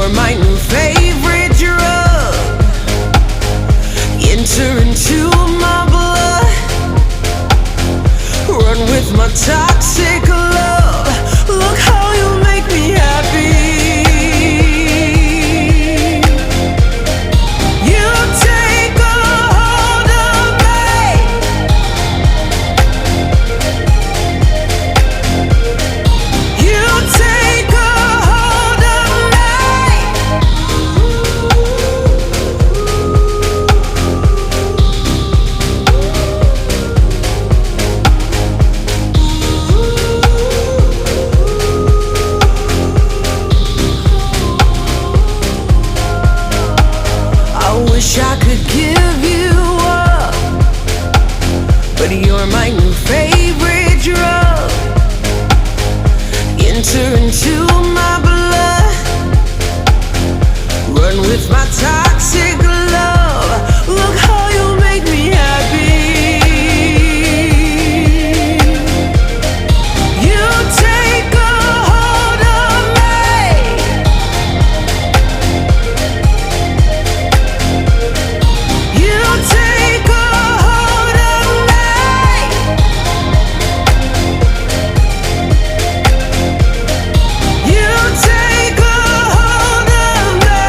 You're my new favorite drug. Enter into my blood. Run with my toxic love. Look how you make me happy. You take a hold of me. You take a hold of me. I wish I could give you up, but you're my new favorite drug. Enter into my blood. Run with my toxic love. Look how you make me happy. You take a hold of me. You take a hold of me. You take a hold of me.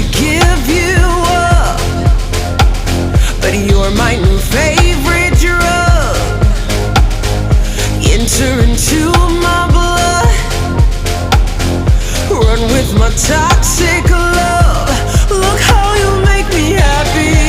could give you up, but you're my new favorite drug. Enter into my blood, run with my toxic love. Look how you make me happy.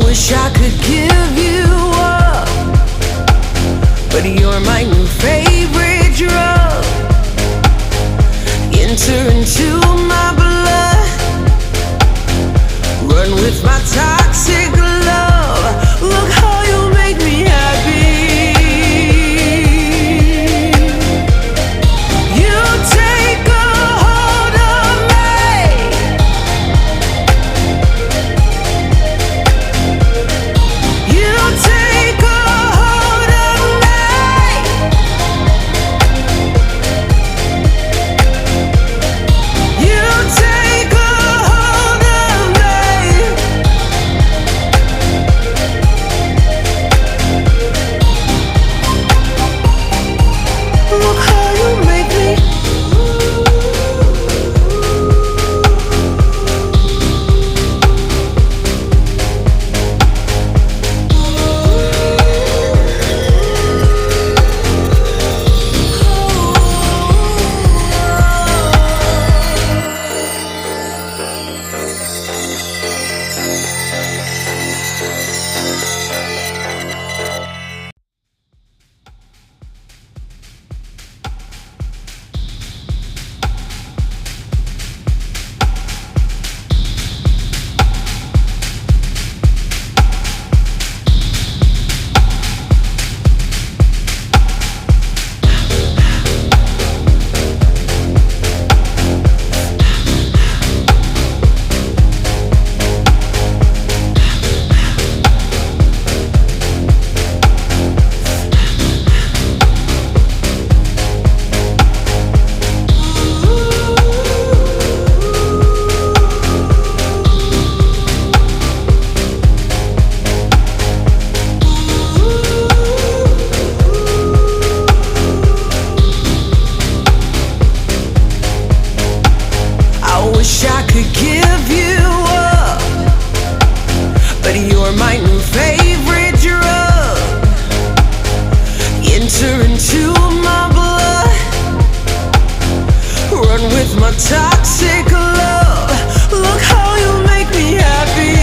Wish I could give you up, but you're my new favorite drug. Enter into my blood, run with my toxic love. Look how you make me happy. You take a hold of me. You take a hold of me. You take a hold of me. Look how you make me. I wish I could give you up, but you're my new favorite drug. Enter into my blood, run with my toxic love. Look how you make me happy.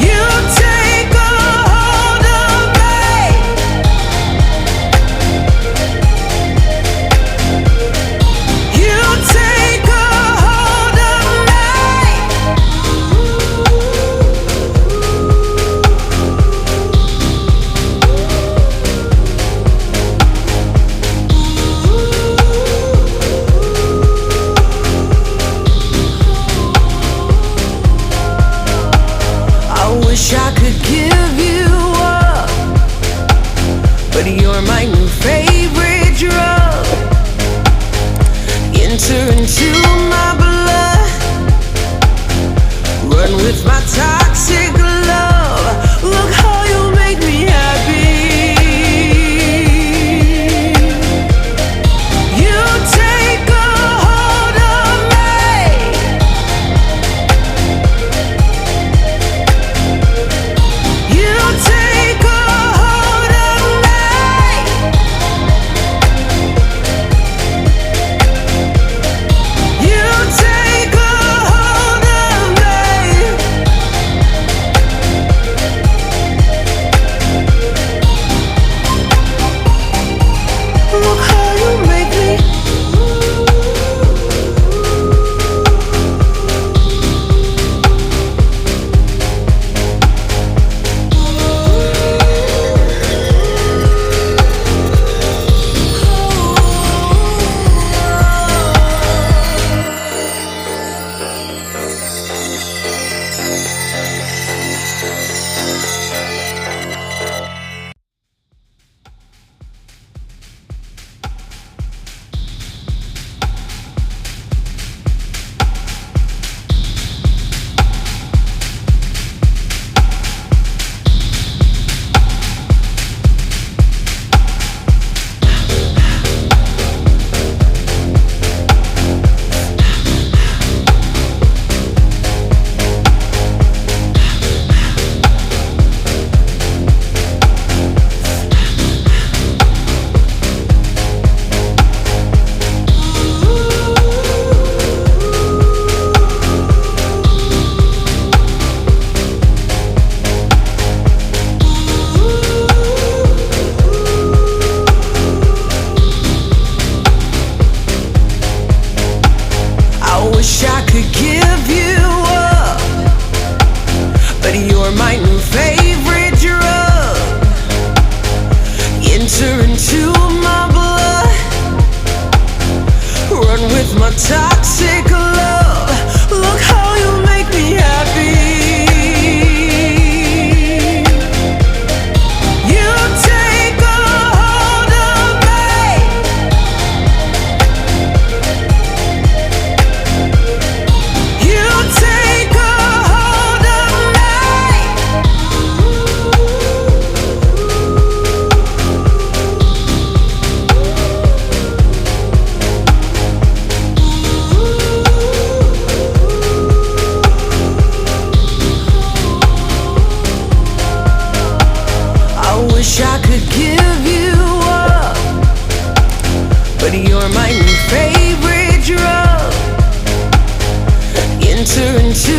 You take a hold of me. You take a hold of me. I wish I could give you up, but you're my new favorite drug. Enter into my blood, run with my toxic love. Look how you make me happy. You take a hold of me. You take a hold of me. You take a hold of me. toxic love. Look how you make me happy. You take a hold of me. You take a hold of me. I wish I could give you up, but you're my new favorite drug. Enter into